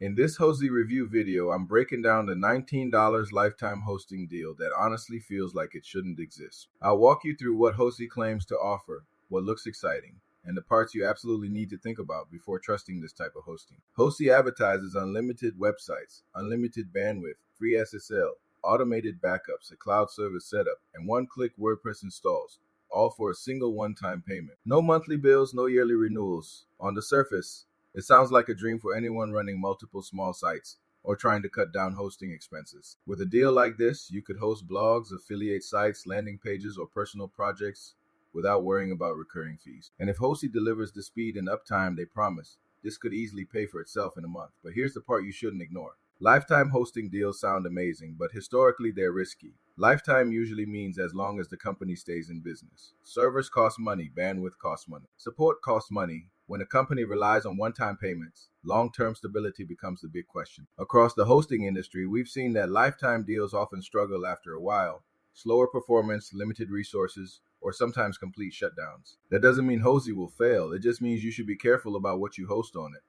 In this Hostzy review video, I'm breaking down the $19 lifetime hosting deal that honestly feels like it shouldn't exist. I'll walk you through what Hostzy claims to offer, what looks exciting, and the parts you absolutely need to think about before trusting this type of hosting. Hostzy advertises unlimited websites, unlimited bandwidth, free SSL, automated backups, a cloud service setup, and one-click WordPress installs, all for a single one-time payment. No monthly bills, no yearly renewals. On the surface, it sounds like a dream for anyone running multiple small sites or trying to cut down hosting expenses. With a deal like this, you could host blogs, affiliate sites, landing pages, or personal projects without worrying about recurring fees. And if Hostzy delivers the speed and uptime they promise, this could easily pay for itself in a month. But here's the part you shouldn't ignore. Lifetime hosting deals sound amazing, but historically they're risky. Lifetime usually means as long as the company stays in business. Servers cost money, bandwidth costs money, support costs money. When a company relies on one-time payments, long-term stability becomes the big question. Across the hosting industry, we've seen that lifetime deals often struggle after a while. Slower performance, limited resources, or sometimes complete shutdowns. That doesn't mean Hostzy will fail. It just means you should be careful about what you host on it.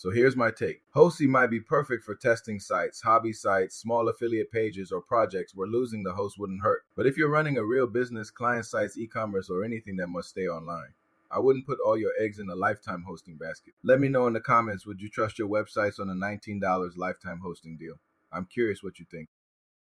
So here's my take. Hostzy might be perfect for testing sites, hobby sites, small affiliate pages, or projects where losing the host wouldn't hurt. But if you're running a real business, client sites, e-commerce, or anything that must stay online, I wouldn't put all your eggs in a lifetime hosting basket. Let me know in the comments, would you trust your websites on a $19 lifetime hosting deal? I'm curious what you think.